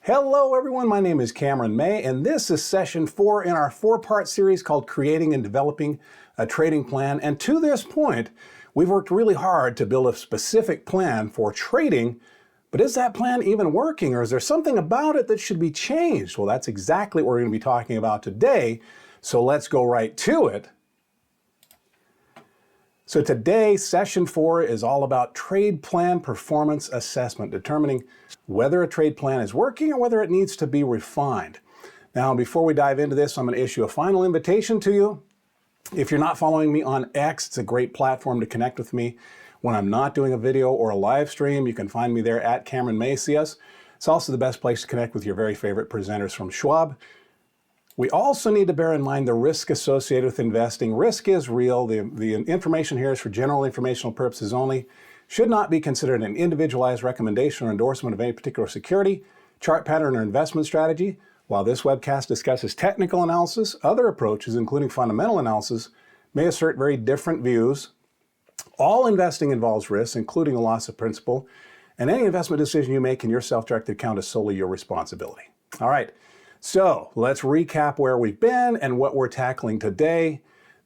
Hello everyone, my name is Cameron May, and this is session 4 in our 4-part series called Creating and Developing a Trading Plan. And to this point, we've worked really hard to build a specific plan for trading, but is that plan even working, or is there something about it that should be changed? Well, that's exactly what we're going to be talking about today, so let's go right to it. So today, session 4 is all about trade plan performance assessment, determining whether a trade plan is working or whether it needs to be refined. Now, before we dive into this, I'm going to issue a final invitation to you. If you're not following me on X, it's a great platform to connect with me when I'm not doing a video or a live stream. You can find me there at Cameron May CS. It's also the best place to connect with your very favorite presenters from Schwab. We also need to bear in mind the risk associated with investing. Risk is real. The information here is for general informational purposes only. Should not be considered an individualized recommendation or endorsement of any particular security, chart pattern, or investment strategy. While this webcast discusses technical analysis, other approaches, including fundamental analysis, may assert very different views. All investing involves risks, including a loss of principal, and any investment decision you make in your self-directed account is solely your responsibility. All right. So let's recap where we've been and what we're tackling today.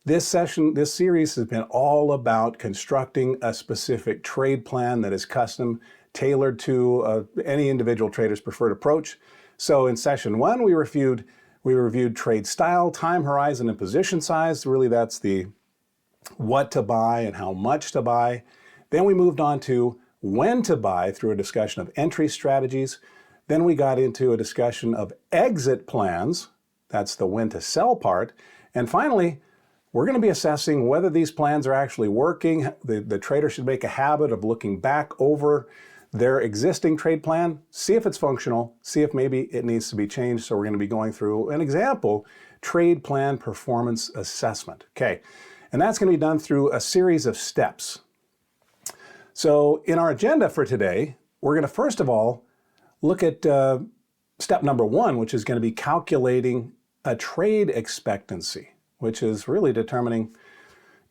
This series has been all about constructing a specific trade plan that is custom tailored to any individual trader's preferred approach. So in session 1, we reviewed trade style, time horizon, and position size. Really, that's the what to buy and how much to buy. Then we moved on to when to buy through a discussion of entry strategies. Then we got into a discussion of exit plans. That's the when to sell part. And finally, we're going to be assessing whether these plans are actually working. The trader should make a habit of looking back over their existing trade plan, see if it's functional, see if maybe it needs to be changed. So we're going to be going through an example, trade plan performance assessment. Okay, and that's going to be done through a series of steps. So in our agenda for today, we're going to first of all look at step number 1, which is going to be calculating a trade expectancy, which is really determining,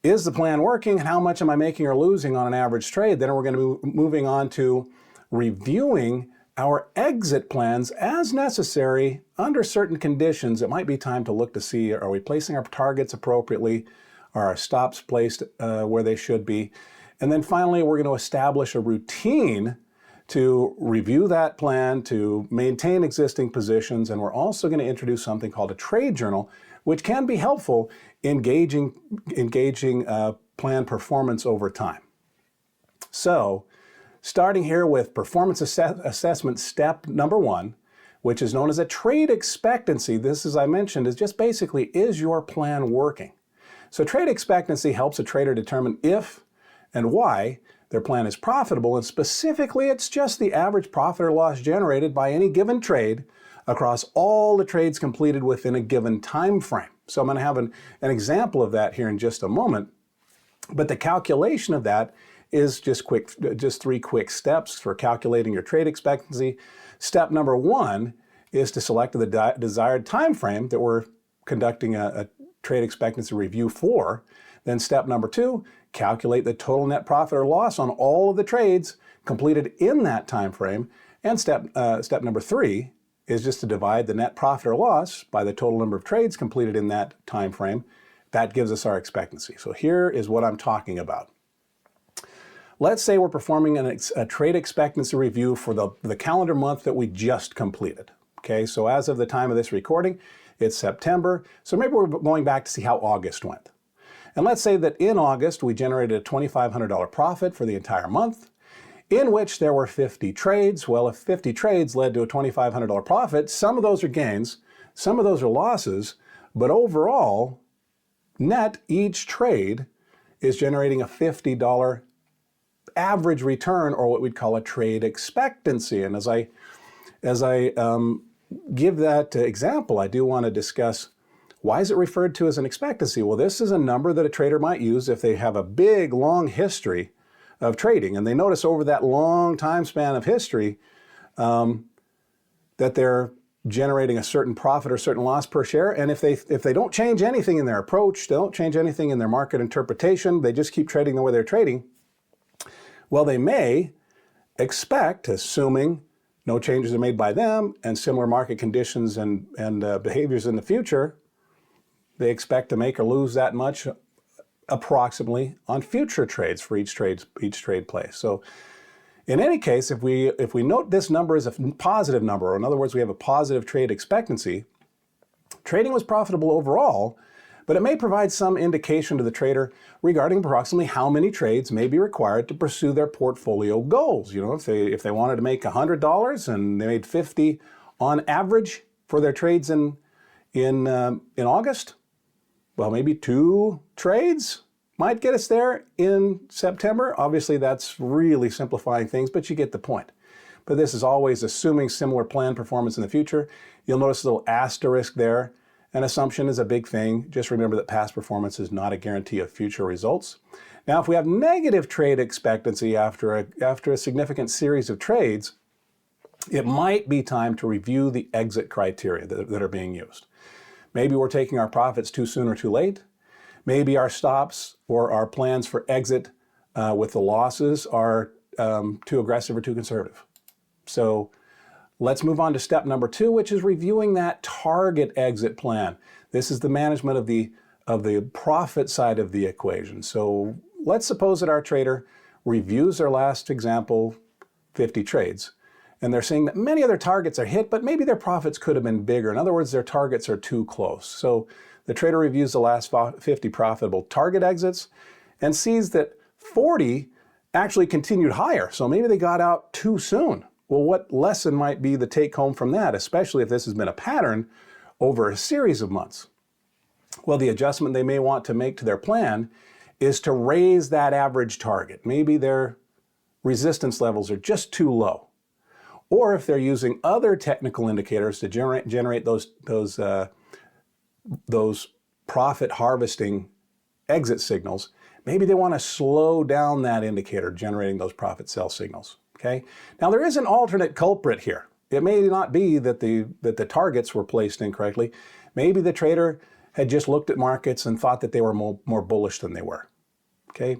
is the plan working and how much am I making or losing on an average trade? Then we're going to be moving on to reviewing our exit plans as necessary under certain conditions. It might be time to look to see, are we placing our targets appropriately? Are our stops placed where they should be? And then finally, we're going to establish a routine to review that plan, to maintain existing positions, and we're also going to introduce something called a trade journal, which can be helpful in gauging plan performance over time. So, starting here with performance assessment step number 1, which is known as a trade expectancy. This, as I mentioned, is just basically, is your plan working? So trade expectancy helps a trader determine if and why their plan is profitable, and specifically, it's just the average profit or loss generated by any given trade across all the trades completed within a given time frame. So I'm going to have an example of that here in just a moment, but the calculation of that is just 3 quick steps for calculating your trade expectancy. Step number 1 is to select the desired time frame that we're conducting a trade expectancy review for. Then step number 2, calculate the total net profit or loss on all of the trades completed in that time frame. And step number 3 is just to divide the net profit or loss by the total number of trades completed in that time frame. That gives us our expectancy. So here is what I'm talking about. Let's say we're performing a trade expectancy review for the calendar month that we just completed. Okay, so as of the time of this recording, it's September. So maybe we're going back to see how August went. And let's say that in August, we generated a $2,500 profit for the entire month, in which there were 50 trades. Well, if 50 trades led to a $2,500 profit, some of those are gains, some of those are losses, but overall, net each trade is generating a $50 average return, or what we'd call a trade expectancy. And as I give that example, I do want to discuss, why is it referred to as an expectancy? Well, this is a number that a trader might use if they have a big, long history of trading, and they notice over that long time span of history that they're generating a certain profit or certain loss per share. And if they don't change anything in their approach, they don't change anything in their market interpretation, they just keep trading the way they're trading, well, they may expect, assuming no changes are made by them, and similar market conditions and behaviors in the future, they expect to make or lose that much approximately on future trades for each trade place. So in any case, if we note this number as a positive number, or in other words, we have a positive trade expectancy, trading was profitable overall, but it may provide some indication to the trader regarding approximately how many trades may be required to pursue their portfolio goals. You know, if they wanted to make $100 and they made 50 on average for their trades in August, well, maybe 2 trades might get us there in September. Obviously, that's really simplifying things, but you get the point. But this is always assuming similar plan performance in the future. You'll notice a little asterisk there. An assumption is a big thing. Just remember that past performance is not a guarantee of future results. Now, if we have negative trade expectancy after a significant series of trades, it might be time to review the exit criteria that are being used. Maybe we're taking our profits too soon or too late. Maybe our stops or our plans for exit with the losses are too aggressive or too conservative. So let's move on to step number 2, which is reviewing that target exit plan. This is the management of the profit side of the equation. So let's suppose that our trader reviews their last example, 50 trades, and they're seeing that many of their targets are hit, but maybe their profits could have been bigger. In other words, their targets are too close. So the trader reviews the last 50 profitable target exits and sees that 40 actually continued higher. So maybe they got out too soon. Well, what lesson might be the take home from that, especially if this has been a pattern over a series of months? Well, the adjustment they may want to make to their plan is to raise that average target. Maybe their resistance levels are just too low. Or if they're using other technical indicators to generate those profit harvesting exit signals, maybe they want to slow down that indicator generating those profit sell signals. Okay. Now there is an alternate culprit here. It may not be that the targets were placed incorrectly. Maybe the trader had just looked at markets and thought that they were more bullish than they were. Okay.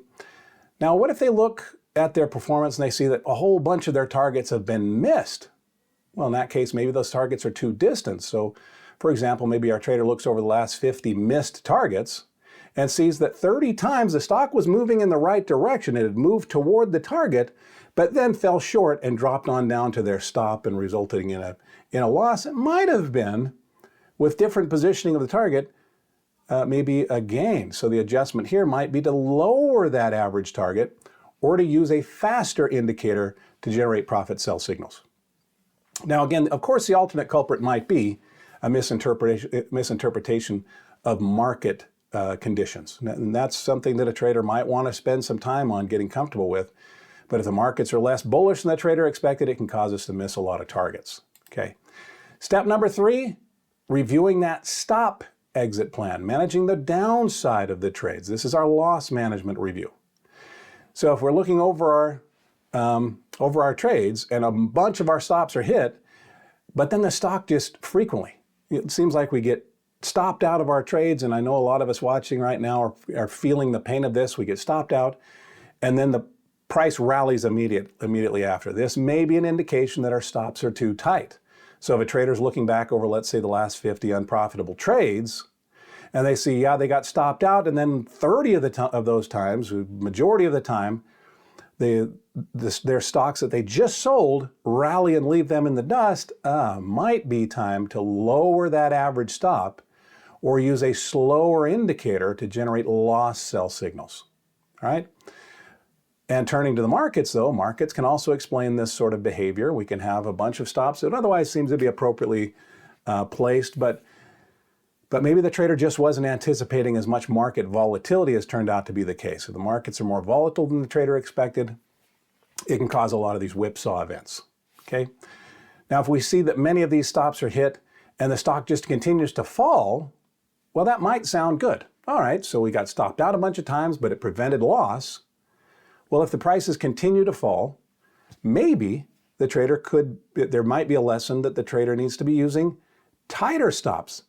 Now what if they look at their performance and they see that a whole bunch of their targets have been missed? Well, in that case, maybe those targets are too distant. So for example, maybe our trader looks over the last 50 missed targets and sees that 30 times the stock was moving in the right direction. It had moved toward the target, but then fell short and dropped on down to their stop and resulting in a loss. It might have been, with different positioning of the target, maybe a gain. So the adjustment here might be to lower that average target or to use a faster indicator to generate profit sell signals. Now again, of course, the alternate culprit might be a misinterpretation of market conditions. And that's something that a trader might want to spend some time on getting comfortable with. But if the markets are less bullish than the trader expected, it can cause us to miss a lot of targets. Okay. Step number 3, reviewing that stop exit plan, managing the downside of the trades. This is our loss management review. So if we're looking over our trades and a bunch of our stops are hit, but then the stock just frequently, it seems like we get stopped out of our trades, and I know a lot of us watching right now are feeling the pain of this. We get stopped out, and then the price rallies immediately after. This may be an indication that our stops are too tight. So if a trader's looking back over, let's say, the last 50 unprofitable trades, and they see, yeah, they got stopped out, and then 30 of those times, majority of the time, their stocks that they just sold rally and leave them in the dust, might be time to lower that average stop or use a slower indicator to generate loss sell signals. All right? And turning to the markets, though, markets can also explain this sort of behavior. We can have a bunch of stops that otherwise seems to be appropriately placed, but maybe the trader just wasn't anticipating as much market volatility as turned out to be the case. If the markets are more volatile than the trader expected, it can cause a lot of these whipsaw events. Okay? Now, if we see that many of these stops are hit and the stock just continues to fall, well, that might sound good. All right, so we got stopped out a bunch of times, but it prevented loss. Well, if the prices continue to fall, maybe there might be a lesson that the trader needs to be using tighter stops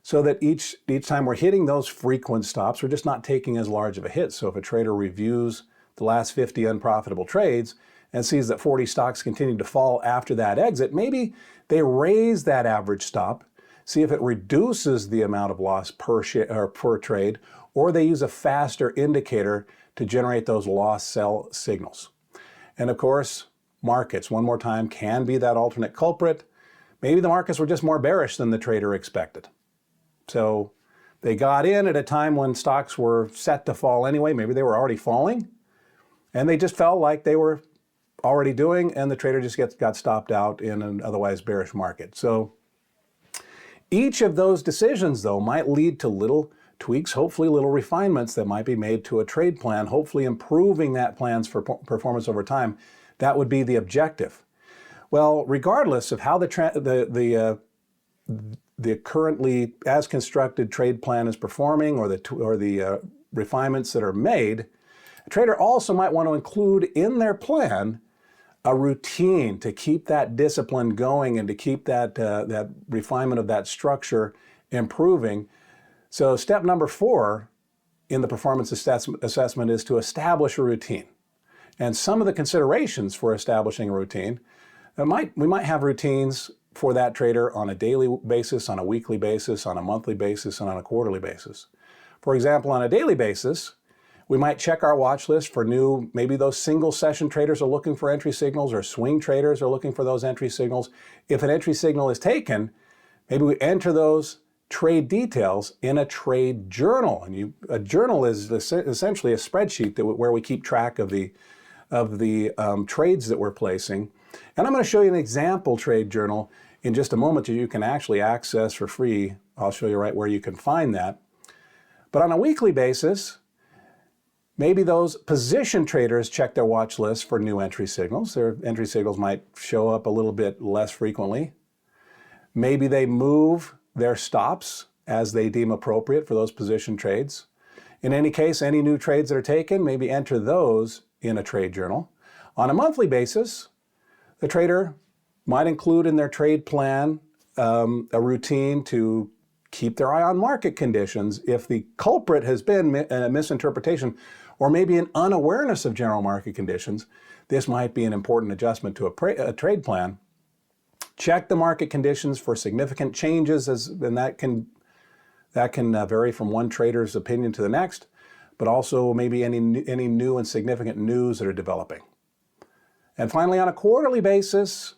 so that each time we're hitting those frequent stops, we're just not taking as large of a hit. So if a trader reviews the last 50 unprofitable trades and sees that 40 stocks continue to fall after that exit, maybe they raise that average stop, see if it reduces the amount of loss per share or per trade, or they use a faster indicator to generate those loss sell signals. And of course, markets, one more time, can be that alternate culprit. Maybe the markets were just more bearish than the trader expected. So they got in at a time when stocks were set to fall anyway. Maybe they were already falling, and they just felt like they were already doing, and the trader just got stopped out in an otherwise bearish market. So each of those decisions, though, might lead to little tweaks, hopefully little refinements that might be made to a trade plan, hopefully improving that plan's performance over time. That would be the objective. Well, regardless of how the currently as constructed trade plan is performing, or the refinements that are made, a trader also might want to include in their plan a routine to keep that discipline going and to keep that refinement of that structure improving. So step number 4 in the performance assessment is to establish a routine. And some of the considerations for establishing a routine, we might have routines for that trader on a daily basis, on a weekly basis, on a monthly basis, and on a quarterly basis. For example, on a daily basis, we might check our watch list for maybe those single session traders are looking for entry signals, or swing traders are looking for those entry signals. If an entry signal is taken, maybe we enter those trade details in a trade journal. And a journal is essentially a spreadsheet where we keep track of the trades that we're placing. And I'm going to show you an example trade journal in just a moment that you can actually access for free. I'll show you right where you can find that. But on a weekly basis, maybe those position traders check their watch list for new entry signals. Their entry signals might show up a little bit less frequently. Maybe they move their stops as they deem appropriate for those position trades. In any case, any new trades that are taken, maybe enter those in a trade journal. On a monthly basis, the trader might include in their trade plan a routine to keep their eye on market conditions. If the culprit has been a misinterpretation or maybe an unawareness of general market conditions, this might be an important adjustment to a trade plan. Check the market conditions for significant changes, and that can vary from one trader's opinion to the next, but also maybe any new and significant news that are developing. And finally, on a quarterly basis,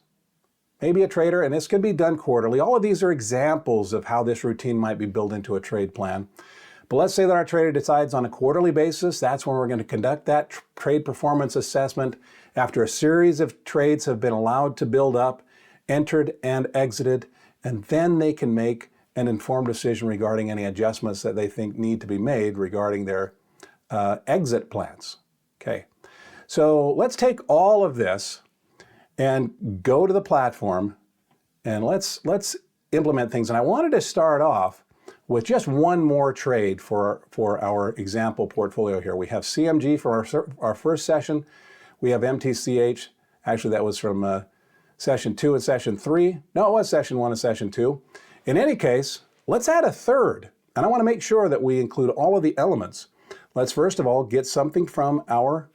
maybe a trader, and this can be done quarterly. All of these are examples of how this routine might be built into a trade plan. But let's say that our trader decides on a quarterly basis, that's when we're going to conduct that trade performance assessment after a series of trades have been allowed to build up, entered and exited, and then they can make an informed decision regarding any adjustments that they think need to be made regarding their exit plans. Okay, so let's take all of this and go to the platform, and let's implement things. And I wanted to start off with just one more trade for our example portfolio here. We have CMG for our first session. We have MTCH. Actually, that was from session 2 and session 3. No, it was session 1 and session 2. In any case, let's add a third. And I want to make sure that we include all of the elements. Let's first of all get something from our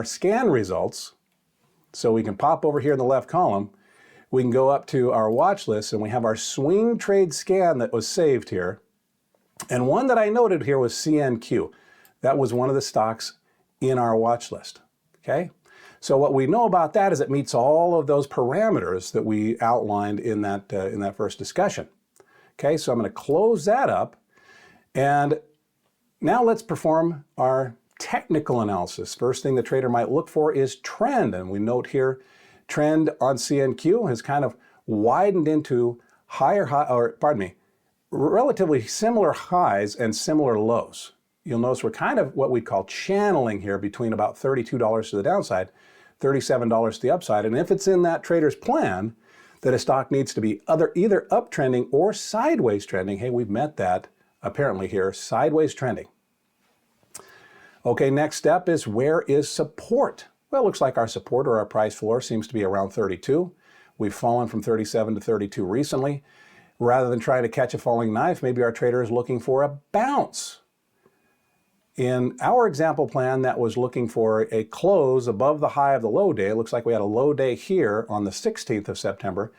scan results. So we can pop over here in the left column. We can go up to our watch list, and we have our swing trade scan that was saved here. And one that I noted here was CNQ. That was one of the stocks in our watch list. Okay? So what we know about that is it meets all of those parameters that we outlined in that first discussion. Okay, so I'm going to close that up, and now let's perform our technical analysis. First thing the trader might look for is trend, and we note here trend on CNQ has kind of widened into relatively similar highs and similar lows. You'll notice we're kind of what we call channeling here between about $32 to the downside, $37 to the upside. And if it's in that trader's plan that a stock needs to be either uptrending or sideways trending, hey, we've met that apparently here, sideways trending. Okay, next step is where is support? Well, it looks like our support or our price floor seems to be around 32. We've fallen from 37 to 32 recently. Rather than trying to catch a falling knife, maybe our trader is looking for a bounce. In our example plan that was looking for a close above the high of the low day, it looks like we had a low day here on the 16th of September.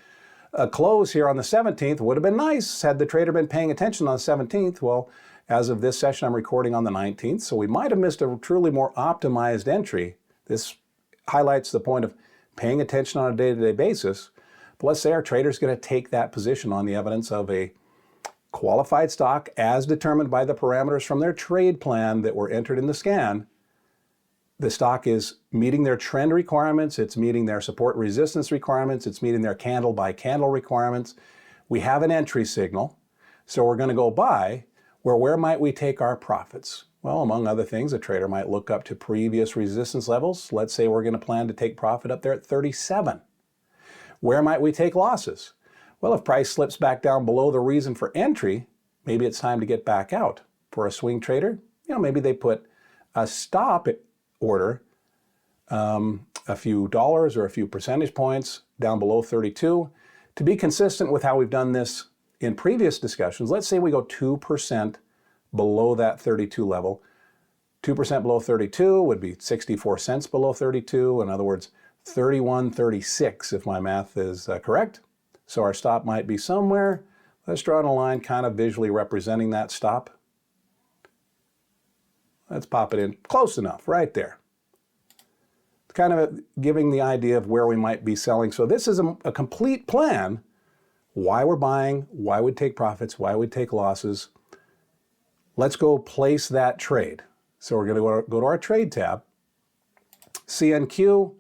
A close here on the 17th would have been nice had the trader been paying attention on the 17th. Well, as of this session, I'm recording on the 19th, so we might have missed a truly more optimized entry. This highlights the point of paying attention on a day-to-day basis. But let's say our trader's going to take that position on the evidence of a qualified stock as determined by the parameters from their trade plan that were entered in the scan. The stock is meeting their trend requirements, it's meeting their support resistance requirements, it's meeting their candle by candle requirements. We have an entry signal, so we're going to go buy. Where might we take our profits? Well, among other things, a trader might look up to previous resistance levels. Let's say we're going to plan to take profit up there at 37. Where might we take losses? Well, if price slips back down below the reason for entry, maybe it's time to get back out. For a swing trader, maybe they put a stop order a few dollars or a few percentage points down below 32. To be consistent with how we've done this in previous discussions, let's say we go 2% below that 32 level. 2% below 32 would be 64 cents below 32. In other words, 31.36 if my math is correct. So our stop might be somewhere. Let's draw a line kind of visually representing that stop. Let's pop it in close enough, right there. Kind of giving the idea of where we might be selling. So this is a complete plan. Why we're buying, why we'd take profits, why we'd take losses. Let's go place that trade. So we're going to go to our trade tab, CNQ.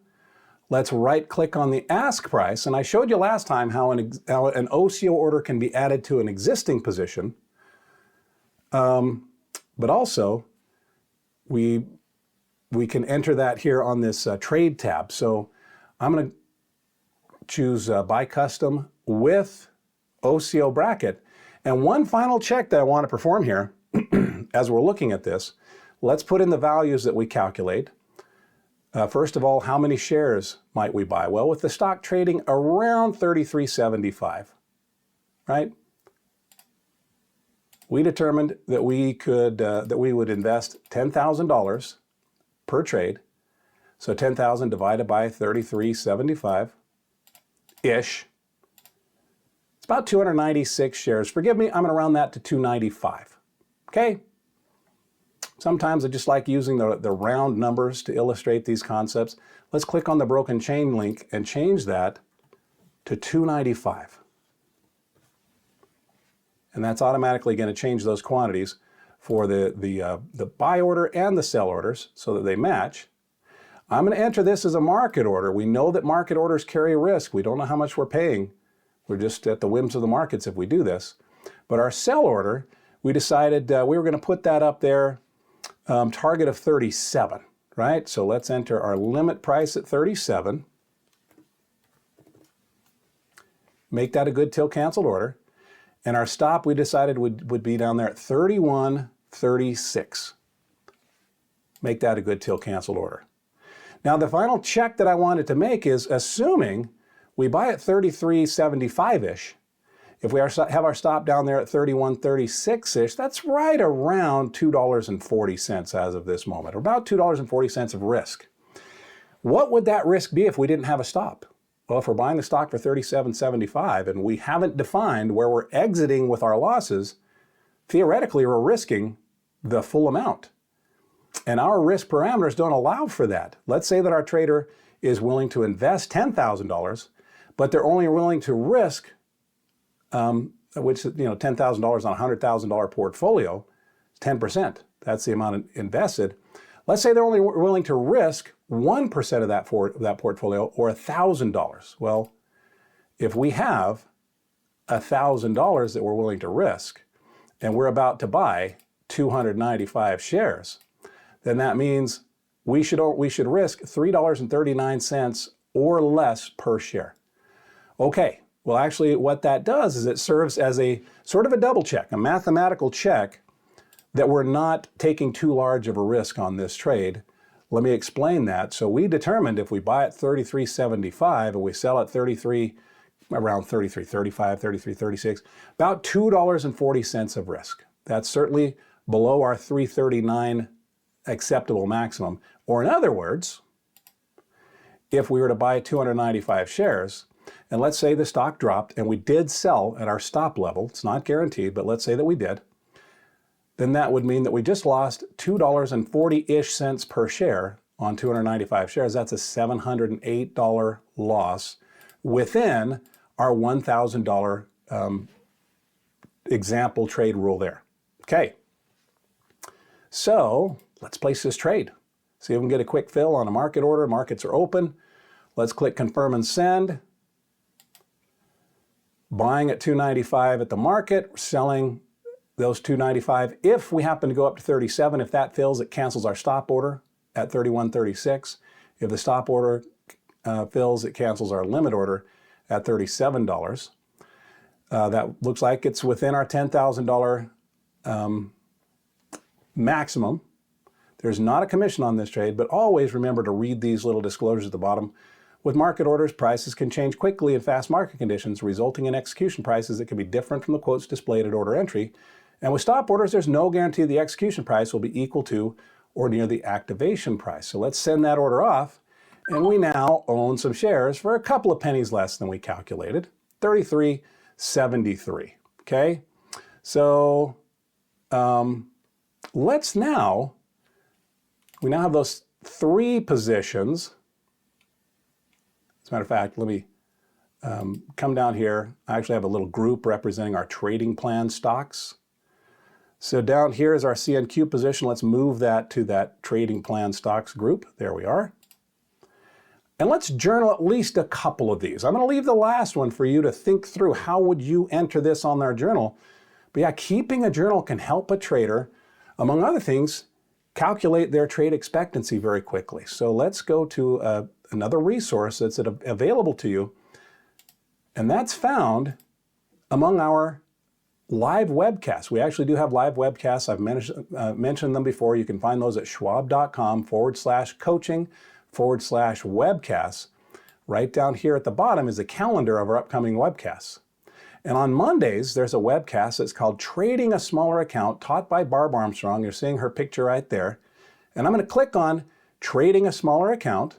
Let's right click on the ask price. And I showed you last time how an OCO order can be added to an existing position. But also we can enter that here on this trade tab. So I'm going to choose buy custom with OCO bracket. And one final check that I want to perform here as we're looking at this, let's put in the values that we calculate. First of all, how many shares might we buy? Well, with the stock trading around 33.75, right? We determined that we would invest $10,000 per trade. So 10,000 divided by 33.75-ish. It's about 296 shares. Forgive me, I'm going to round that to 295. Okay? Sometimes I just like using the round numbers to illustrate these concepts. Let's click on the broken chain link and change that to 295. And that's automatically going to change those quantities for the buy order and the sell orders so that they match. I'm going to enter this as a market order. We know that market orders carry risk. We don't know how much we're paying. We're just at the whims of the markets if we do this. But our sell order, we decided we were going to put that up there, target of 37, right? So let's enter our limit price at 37. Make that a good till canceled order. And our stop we decided would be down there at 31.36. Make that a good till canceled order. Now the final check that I wanted to make is assuming we buy at 33.75-ish. If we have our stop down there at 31.36-ish, that's right around $2.40 as of this moment, or about $2.40 of risk. What would that risk be if we didn't have a stop? Well, if we're buying the stock for 37.75 and we haven't defined where we're exiting with our losses, theoretically we're risking the full amount. And our risk parameters don't allow for that. Let's say that our trader is willing to invest $10,000, but they're only willing to risk which is $10,000 on a $100,000 portfolio, 10%. That's the amount invested. Let's say they're only willing to risk 1% of that portfolio, or $1,000. Well, if we have $1,000 that we're willing to risk, and we're about to buy 295 shares, then that means we should risk $3.39 or less per share. Okay. Well, actually, what that does is it serves as a sort of a double check, a mathematical check that we're not taking too large of a risk on this trade. Let me explain that. So we determined if we buy at 33.75 and we sell at around 33.35, 33.36, about $2.40 of risk. That's certainly below our 339 acceptable maximum. Or in other words, if we were to buy 295 shares, and let's say the stock dropped and we did sell at our stop level, it's not guaranteed, but let's say that we did, then that would mean that we just lost $2.40-ish cents per share on 295 shares. That's a $708 loss within our $1,000 example trade rule there. Okay, so let's place this trade. See if we can get a quick fill on a market order. Markets are open. Let's click confirm and send. Buying at 295 at the market, selling those 295. If we happen to go up to 37, if that fills, it cancels our stop order at 31.36. If the stop order fills, it cancels our limit order at $37. That looks like it's within our $10,000 maximum. There's not a commission on this trade, but always remember to read these little disclosures at the bottom. With market orders, prices can change quickly in fast market conditions, resulting in execution prices that can be different from the quotes displayed at order entry. And with stop orders, there's no guarantee the execution price will be equal to or near the activation price. So let's send that order off, and we now own some shares for a couple of pennies less than we calculated, $33.73. Okay, so let's now, we now have those three positions. As a matter of fact, let me come down here. I actually have a little group representing our trading plan stocks. So down here is our CNQ position. Let's move that to that trading plan stocks group. There we are. And let's journal at least a couple of these. I'm going to leave the last one for you to think through. How would you enter this on their journal? But yeah, keeping a journal can help a trader, among other things, calculate their trade expectancy very quickly. So let's go to another resource that's available to you, and that's found among our live webcasts. We actually do have live webcasts. I've mentioned them before. You can find those at schwab.com/coaching/webcasts. Right down here at the bottom is a calendar of our upcoming webcasts. And on Mondays, there's a webcast that's called Trading a Smaller Account, taught by Barb Armstrong. You're seeing her picture right there. And I'm going to click on Trading a Smaller Account.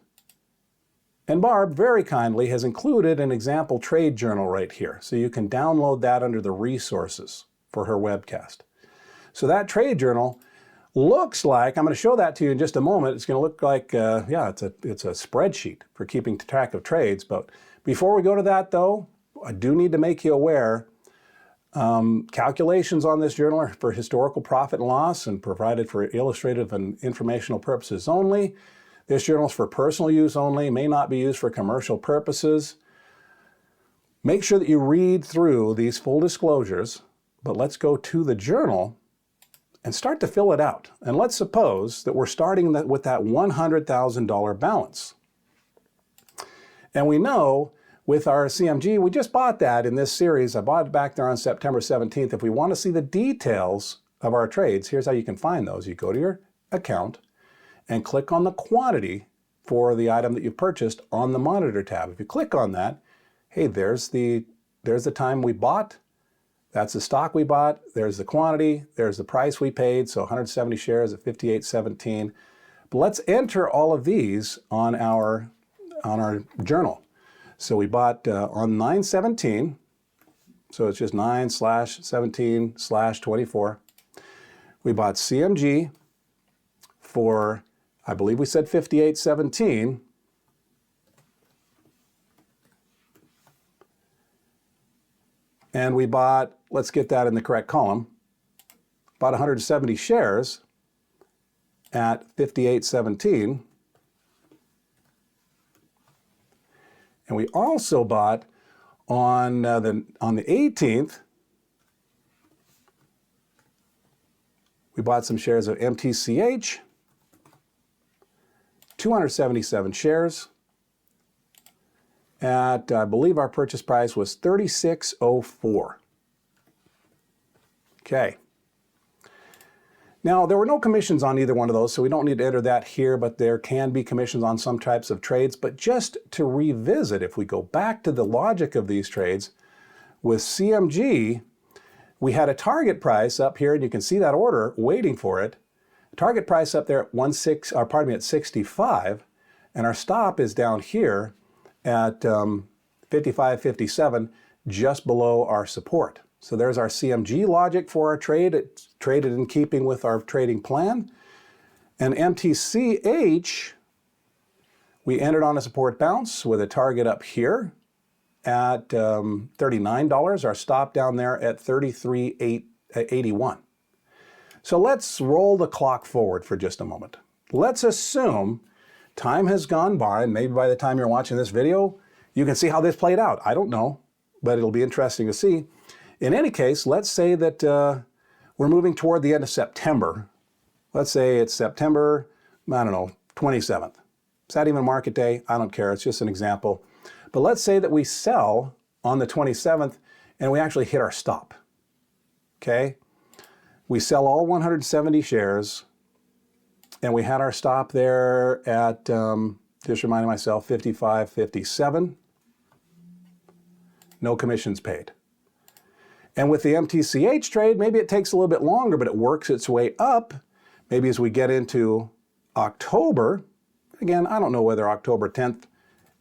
And Barb very kindly has included an example trade journal right here. So you can download that under the resources for her webcast. So that trade journal looks like, I'm going to show that to you in just a moment. It's going to look like, yeah, it's a spreadsheet for keeping track of trades. But before we go to that though, I do need to make you aware, calculations on this journal are for historical profit and loss and provided for illustrative and informational purposes only. This journal is for personal use only, may not be used for commercial purposes. Make sure that you read through these full disclosures, but let's go to the journal and start to fill it out. And let's suppose that we're starting with that $100,000 balance. And we know with our CMG, we just bought that in this series. I bought it back there on September 17th. If we want to see the details of our trades, here's how you can find those. You go to your account and click on the quantity for the item that you purchased on the monitor tab. If you click on that, hey, there's the time we bought. That's the stock we bought. There's the quantity. There's the price we paid. So 170 shares at $58.17. But let's enter all of these on our journal. So we bought on 9/17. So it's just 9/17/24. We bought CMG for, I believe we said $58.17. And we bought, let's get that in the correct column, bought 170 shares at $58.17. And we also bought on the 18th, we bought some shares of MTCH, 277 shares at, I believe our purchase price was $36.04. Okay. Now, there were no commissions on either one of those, so we don't need to enter that here, but there can be commissions on some types of trades. But just to revisit, if we go back to the logic of these trades, with CMG, we had a target price up here, and you can see that order waiting for it, Target price up there at 65, and our stop is down here at 55.57, just below our support. So there's our CMG logic for our trade. It's traded in keeping with our trading plan. And MTCH, we entered on a support bounce with a target up here at $39. Our stop down there at 33.81. So let's roll the clock forward for just a moment. Let's assume time has gone by, and maybe by the time you're watching this video, you can see how this played out. I don't know, but it'll be interesting to see. In any case, let's say that we're moving toward the end of September. Let's say it's September, 27th. Is that even market day? I don't care. It's just an example. But let's say that we sell on the 27th and we actually hit our stop. Okay? We sell all 170 shares and we had our stop there at, just reminding myself, 55.57. No commissions paid. And with the MTCH trade, maybe it takes a little bit longer, but it works its way up. Maybe as we get into October, again, I don't know whether October 10th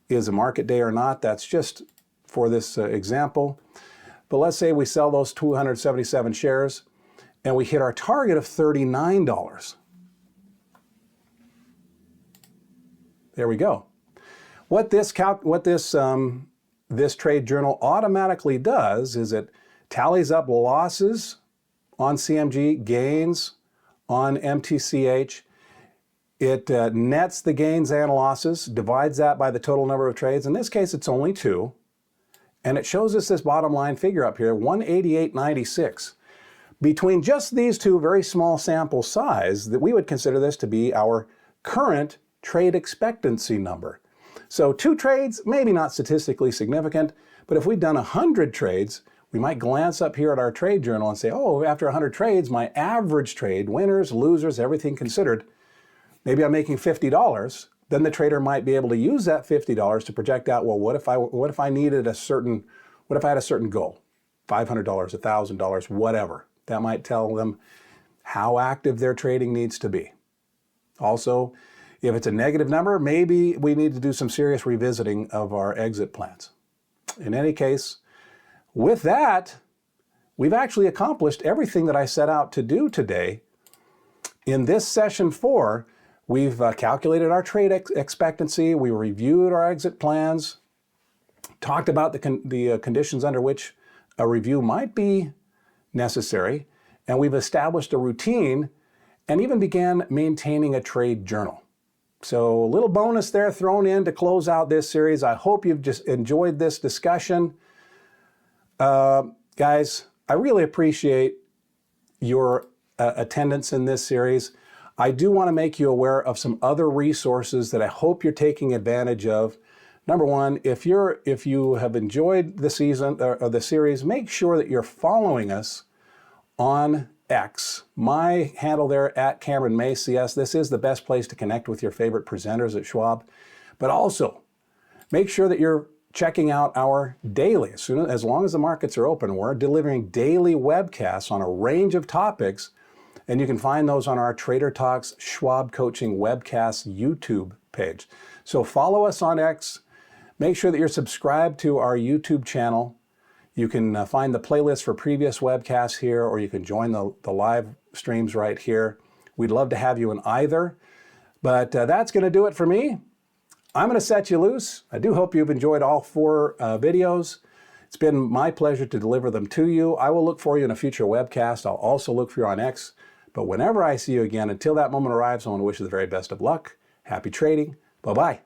is a market day or not. That's just for this example. But let's say we sell those 277 shares and we hit our target of $39. There we go. What this trade journal automatically does is it tallies up losses on CMG, gains on MTCH. It nets the gains and losses, divides that by the total number of trades. In this case, it's only 2. And it shows us this bottom line figure up here, 188.96. Between just these two very small sample size, that we would consider this to be our current trade expectancy number. So 2 trades, maybe not statistically significant, but if we'd done 100 trades, we might glance up here at our trade journal and say, oh, after 100 trades, my average trade, winners, losers, everything considered, maybe I'm making $50. Then the trader might be able to use that $50 to project out, well, what if I had a certain goal? $500, $1,000, whatever. That might tell them how active their trading needs to be. Also, if it's a negative number, maybe we need to do some serious revisiting of our exit plans. In any case, with that, we've actually accomplished everything that I set out to do today. In this session 4, we've calculated our trade expectancy, we reviewed our exit plans, talked about the conditions under which a review might be necessary, and we've established a routine and even began maintaining a trade journal. So a little bonus there thrown in to close out this series. I hope you've just enjoyed this discussion. Guys, I really appreciate your attendance in this series. I do want to make you aware of some other resources that I hope you're taking advantage of. Number one, if you have enjoyed the season or the series, make sure that you're following us on X. My handle there at Cameron May CS. This is the best place to connect with your favorite presenters at Schwab. But also, make sure that you're checking out our daily, as long as the markets are open, we're delivering daily webcasts on a range of topics, and you can find those on our Trader Talks Schwab Coaching Webcast YouTube page. So follow us on X. Make sure that you're subscribed to our YouTube channel. You can find the playlist for previous webcasts here, or you can join the live streams right here. We'd love to have you in either. But that's going to do it for me. I'm going to set you loose. I do hope you've enjoyed all 4 videos. It's been my pleasure to deliver them to you. I will look for you in a future webcast. I'll also look for you on X. But whenever I see you again, until that moment arrives, I want to wish you the very best of luck. Happy trading. Bye-bye.